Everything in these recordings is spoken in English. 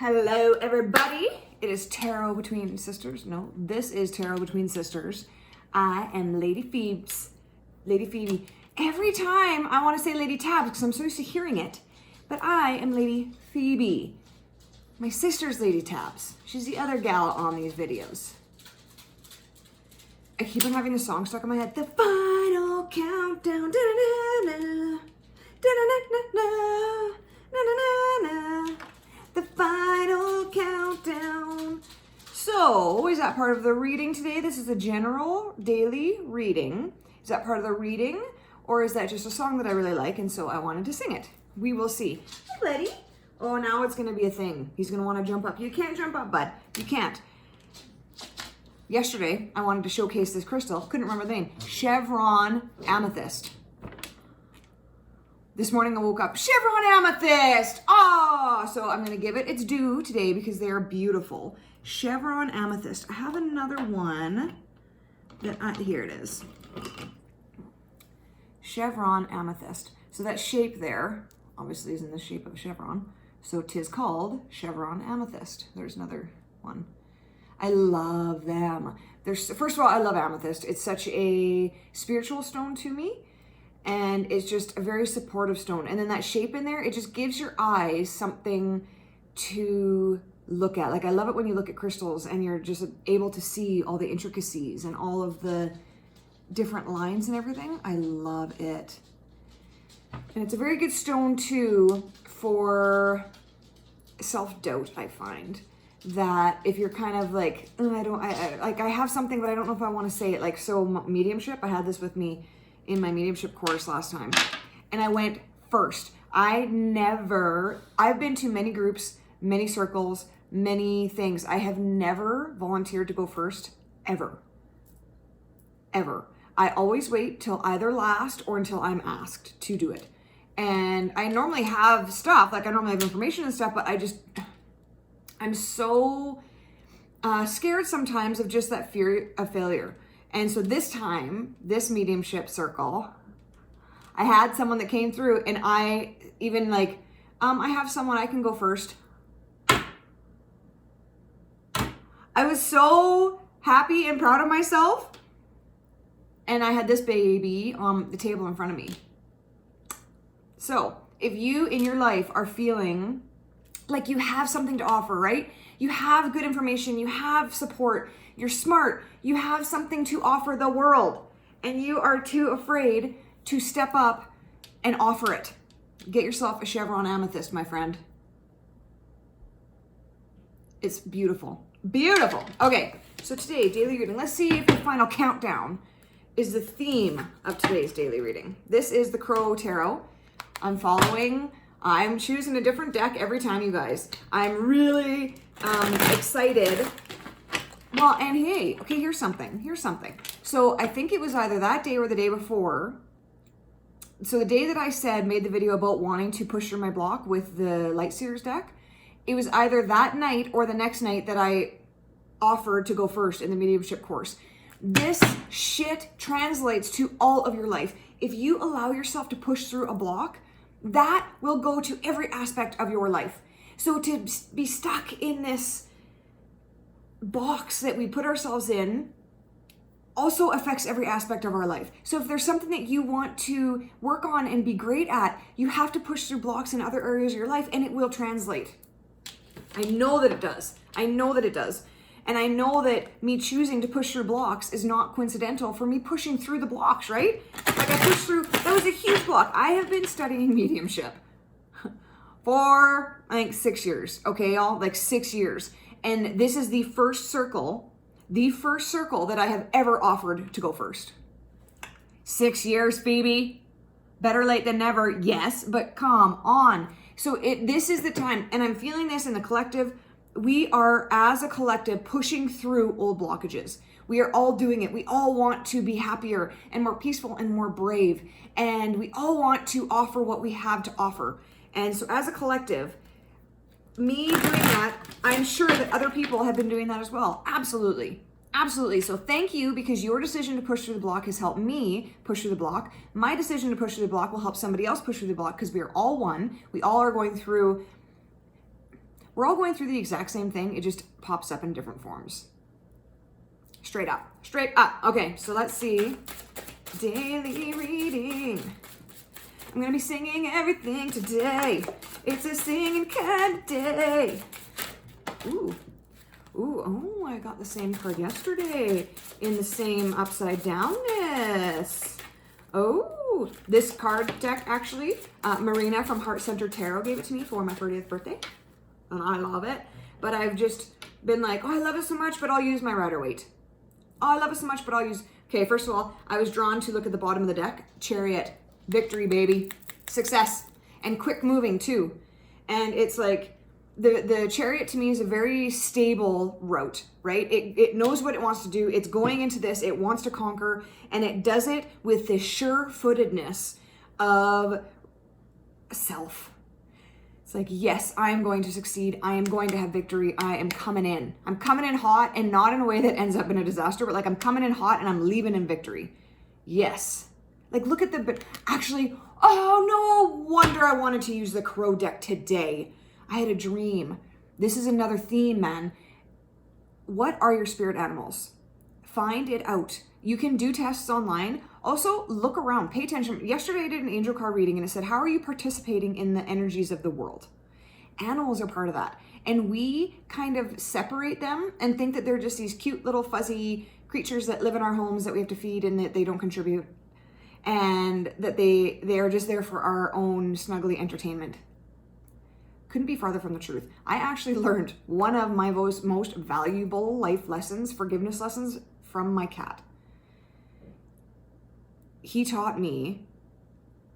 Hello, everybody. It is Tarot Between Sisters. No, this is Tarot Between Sisters. I am Lady Phoebes. Lady Phoebe. Every time I want to say Lady Tabs because I'm so used to hearing it. But I am Lady Phoebe. My sister's Lady Tabs. She's the other gal on these videos. I keep on having the song stuck in my head. The final countdown. Da-da-da-da. Da-da-da-da-da. Na-na-na-na. The final countdown. So, is that part of the reading today? This is a general daily reading. Is that part of the reading? Or is that just a song that I really like and so I wanted to sing it? We will see. Hey, Letty. Oh, now it's going to be a thing. He's going to want to jump up. You can't jump up, bud. You can't. Yesterday, I wanted to showcase this crystal. Couldn't remember the name. Chevron Amethyst. This morning I woke up, Chevron Amethyst! Ah, so I'm going to give it its due today because they are beautiful. Chevron Amethyst. I have another one that, here it is. Chevron Amethyst. So that shape there, obviously is in the shape of a chevron. So 'tis called Chevron Amethyst. There's another one. I love them. First of all, I love amethyst. It's such a spiritual stone to me. And it's just a very supportive stone. And then that shape in there, it just gives your eyes something to look at. Like I love it when you look at crystals and you're just able to see all the intricacies and all of the different lines and everything. I love it. And it's a very good stone too for self-doubt, I find. That if you're kind of like, I have something, but I don't know if I want to say it. Like, so mediumship, I had this with me in my mediumship course last time. And I went first. I've been to many groups, many circles, many things. I have never volunteered to go first, ever. Ever. I always wait till either last or until I'm asked to do it. And I normally have stuff, like I normally have information and stuff, but I'm so scared sometimes of just that fear of failure. And so this time, this mediumship circle, I had someone that came through and I even I have someone I can go first. I was so happy and proud of myself. And I had this baby on the table in front of me. So if you in your life are feeling like you have something to offer, right? You have good information, you have support, you're smart, you have something to offer the world, and you are too afraid to step up and offer it. Get yourself a Chevron Amethyst, my friend. It's beautiful. Beautiful. Okay, so today, daily reading. Let's see if the final countdown is the theme of today's daily reading. This is the Crow Tarot. I'm choosing a different deck every time, you guys. I'm really excited. Well, and hey, okay, here's something. So I think it was either that day or the day before. So the day that I made the video about wanting to push through my block with the Lightseers deck, it was either that night or the next night that I offered to go first in the mediumship course. This shit translates to all of your life. If you allow yourself to push through a block, that will go to every aspect of your life. So to be stuck in this box that we put ourselves in also affects every aspect of our life. So if there's something that you want to work on and be great at, you have to push through blocks in other areas of your life and it will translate. I know that it does. And I know that me choosing to push through blocks is not coincidental for me pushing through the blocks, right? Like I pushed through, that was a huge block. I have been studying mediumship for, I think, 6 years. Okay, y'all, like 6 years. And this is the first circle that I have ever offered to go first. 6 years, Phoebe. Better late than never, yes, but come on. So this is the time, and I'm feeling this in the collective. We are, as a collective, pushing through old blockages. We are all doing it. We all want to be happier and more peaceful and more brave. And we all want to offer what we have to offer. And so as a collective, me doing that, I'm sure that other people have been doing that as well. Absolutely. Absolutely. So thank you, because your decision to push through the block has helped me push through the block. My decision to push through the block will help somebody else push through the block because we are all one. We all are going through We're all going through the exact same thing. It just pops up in different forms. Straight up. Straight up. Okay, so let's see. Daily reading. I'm going to be singing everything today. It's a singing kind of day. Ooh. Ooh, oh, I got the same card yesterday in the same upside downness. Oh, this card deck actually, Marina from Heart Center Tarot gave it to me for my 30th birthday. And I love it. But I've just been like, oh, I love it so much, but I'll use my Rider-Waite. Oh, I love it so much, but I'll use... Okay, first of all, I was drawn to look at the bottom of the deck. Chariot. Victory, baby. Success. And quick moving, too. And it's like... The Chariot to me is a very stable route, right? It knows what it wants to do. It's going into this. It wants to conquer. And it does it with the sure-footedness of self. It's like, yes, I am going to succeed. I am going to have victory. I am coming in. I'm coming in hot, and not in a way that ends up in a disaster, but like I'm coming in hot and I'm leaving in victory. Yes. Like, look at actually, oh, no wonder I wanted to use the Crow deck today. I had a dream. This is another theme, man. What are your spirit animals? Find it out. You can do tests online. Also, look around. Pay attention. Yesterday, I did an angel card reading, and it said, how are you participating in the energies of the world? Animals are part of that. And we kind of separate them and think that they're just these cute little fuzzy creatures that live in our homes that we have to feed and that they don't contribute. And that they are just there for our own snuggly entertainment. Couldn't be farther from the truth. I actually learned one of my most valuable life lessons, forgiveness lessons, from my cat. He taught me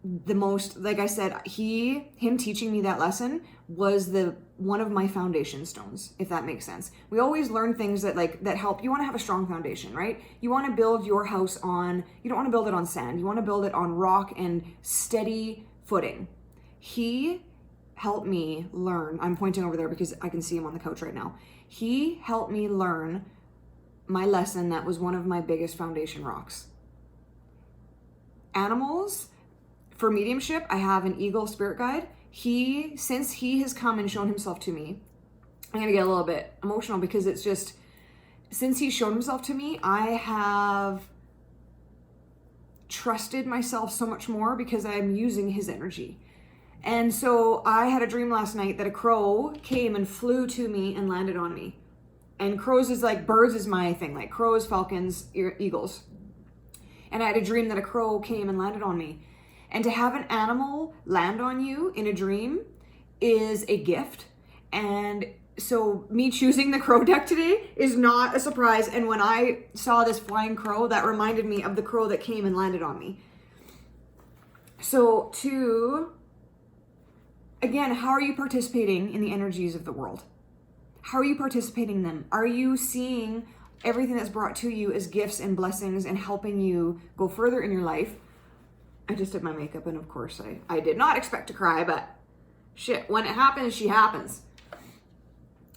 the most, like I said, him teaching me that lesson was one of my foundation stones, if that makes sense. We always learn things that help. You want to have a strong foundation, right? You want to build your house you don't want to build it on sand. You want to build it on rock and steady footing. He helped me learn. I'm pointing over there because I can see him on the couch right now. He helped me learn my lesson that was one of my biggest foundation rocks. Animals, for mediumship, I have an eagle spirit guide. Since he has come and shown himself to me, I'm going to get a little bit emotional because it's just, since he's shown himself to me, I have trusted myself so much more because I'm using his energy. And so I had a dream last night that a crow came and flew to me and landed on me. And crows is like, birds is my thing, like crows, falcons, eagles. And I had a dream that a crow came and landed on me. And to have an animal land on you in a dream is a gift. And so me choosing the crow deck today is not a surprise. And when I saw this flying crow, that reminded me of the crow that came and landed on me. So again, how are you participating in the energies of the world? How are you participating in them? Are you seeing everything that's brought to you as gifts and blessings and helping you go further in your life? I just did my makeup, and of course I did not expect to cry, but shit, when it happens, she happens.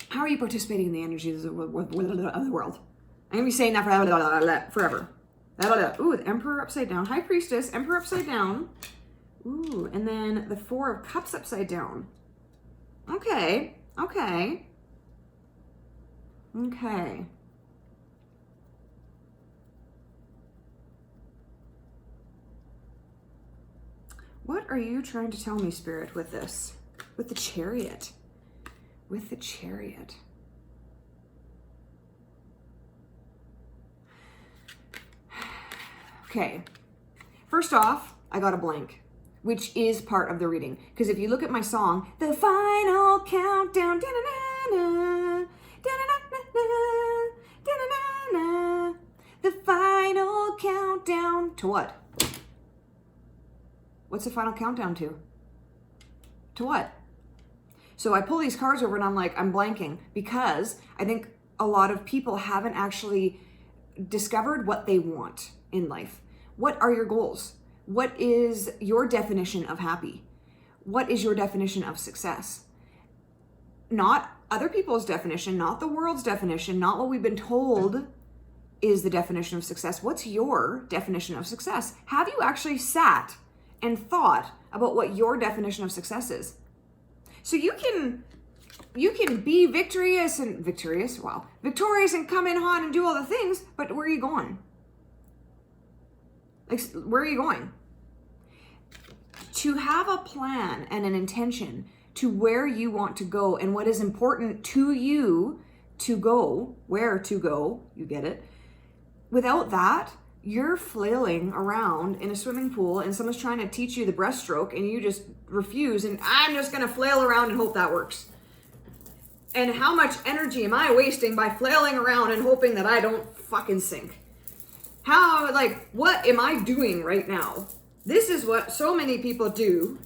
How are you participating in the energies of the world? I'm going to be saying that forever. Ooh, the Emperor upside down. High Priestess, Emperor upside down. Ooh, and then the Four of Cups upside down. Okay. What are you trying to tell me, Spirit, with this? With the Chariot. With the Chariot. Okay. First off, I got a blank, which is part of the reading. Because if you look at my song, the final countdown, da-na-na-na, da-na-na-na, da-na-na-na, the final countdown to what? What's the final countdown to? To what? So I pull these cards over and I'm like, I'm blanking because I think a lot of people haven't actually discovered what they want in life. What are your goals? What is your definition of happy? What is your definition of success? Not other people's definition, not the world's definition, not what we've been told is the definition of success. What's your definition of success? Have you actually sat and thought about what your definition of success is? So you can you can be victorious and come in hot and do all the things, but where are you going? Like, where are you going? To have a plan and an intention to where you want to go and what is important to you to go, where to go, you get it. Without that, you're flailing around in a swimming pool and someone's trying to teach you the breaststroke and you just refuse and I'm just going to flail around and hope that works. And how much energy am I wasting by flailing around and hoping that I don't fucking sink? What am I doing right now? This is what so many people do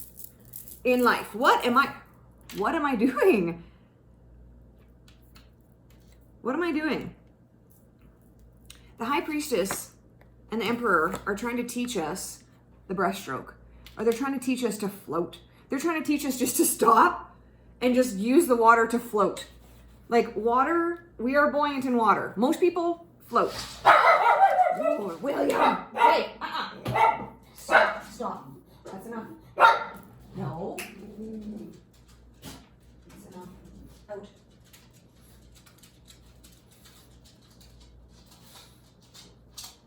in life. What am I doing? What am I doing? The High Priestess and the Emperor are trying to teach us the breaststroke. Or they're trying to teach us to float. They're trying to teach us just to stop and just use the water to float. Like water, we are buoyant in water. Most people float. Oh, William, hey, Stop. That's enough. No. That's enough. Out.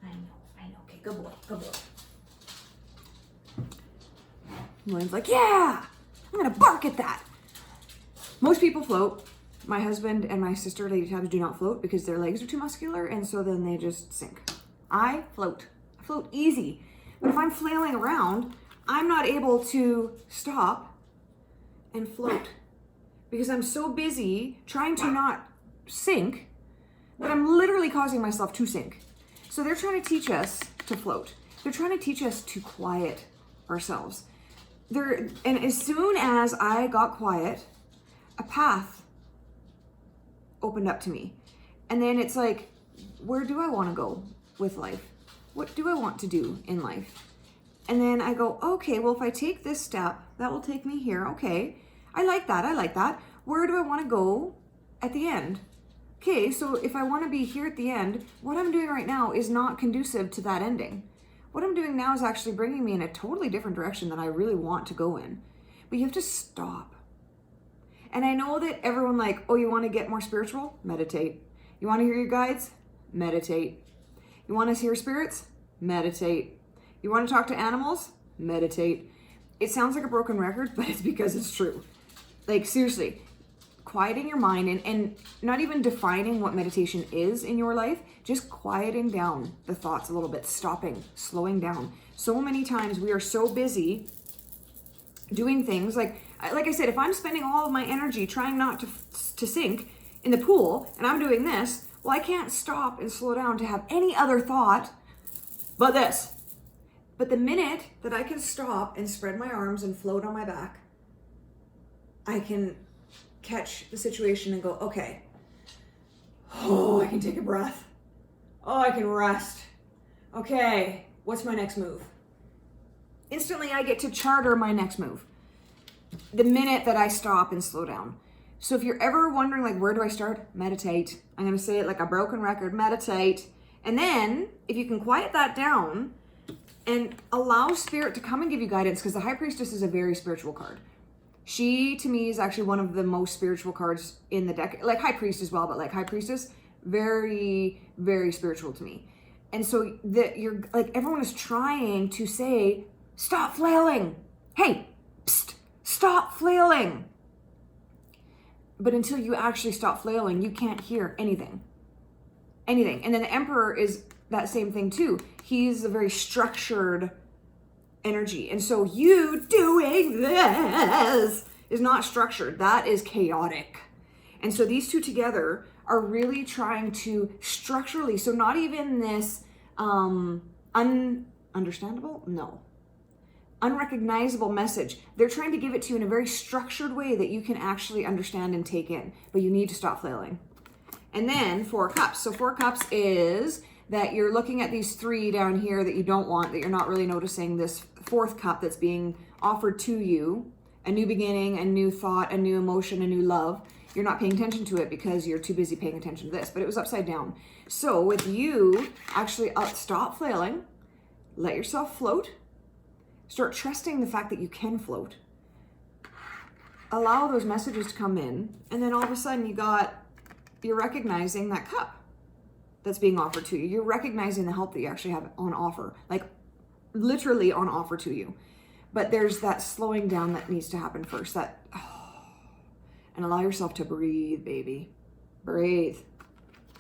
I know. Okay, good boy. William's like, yeah, I'm gonna bark at that. Most people float. My husband and my sister, Lady Tabs, do not float because their legs are too muscular, and so then they just sink. I float easy. But if I'm flailing around, I'm not able to stop and float because I'm so busy trying to not sink that I'm literally causing myself to sink. So they're trying to teach us to float. They're trying to teach us to quiet ourselves. And as soon as I got quiet, a path opened up to me. And then it's like, where do I want to go with life? What do I want to do in life? And then I go, okay, well, if I take this step, that will take me here. Okay, I like that. Where do I want to go at the end? Okay, so if I want to be here at the end, what I'm doing right now is not conducive to that ending. What I'm doing now is actually bringing me in a totally different direction than I really want to go in. But you have to stop. And I know that everyone you want to get more spiritual? Meditate. You want to hear your guides? Meditate. You want to hear spirits? Meditate. You want to talk to animals? Meditate. It sounds like a broken record, but it's because it's true. Seriously, quieting your mind and not even defining what meditation is in your life, just quieting down the thoughts a little bit, stopping, slowing down. So many times we are so busy doing things like I said, if I'm spending all of my energy trying not to sink in the pool and I'm doing this, well, I can't stop and slow down to have any other thought but this. But the minute that I can stop and spread my arms and float on my back, I can catch the situation and go, okay, I can take a breath. I can rest. Okay, what's my next move? Instantly, I get to charter my next move the minute that I stop and slow down. So if you're ever wondering, where do I start? Meditate. I'm going to say it like a broken record, meditate. And then if you can quiet that down and allow spirit to come and give you guidance, because the High Priestess is a very spiritual card. She, to me, is actually one of the most spiritual cards in the deck. Like High Priest as well, but High Priestess, very, very spiritual to me. And so you're everyone is trying to say, stop flailing. Hey, psst, stop flailing. But until you actually stop flailing, you can't hear anything. And then the Emperor is that same thing too. He's a very structured energy. And so you doing this is not structured. That is chaotic. And so these two together are really trying to structurally, so not even this ununderstandable? No. Unrecognizable message. They're trying to give it to you in a very structured way that you can actually understand and take in. But you need to stop flailing. And then 4 cups. So 4 cups is that you're looking at these 3 down here that you don't want, that you're not really noticing this 4th cup that's being offered to you. A new beginning, a new thought, a new emotion, a new love. You're not paying attention to it because you're too busy paying attention to this, but it was upside down. So with you, actually stop flailing, let yourself float, start trusting the fact that you can float. allow those messages to come in, and then all of a sudden you're recognizing that cup that's being offered to you. You're recognizing the help that you actually have on offer, like literally on offer to you. But there's that slowing down that needs to happen first. And allow yourself to breathe, baby. Breathe.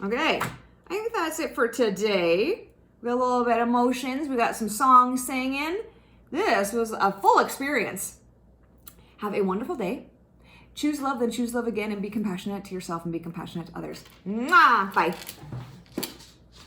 Okay, I think that's it for today. We got a little bit of emotions. We got some songs singing. This was a full experience. Have a wonderful day. Choose love, then choose love again, and be compassionate to yourself and be compassionate to others. Mwah! Bye.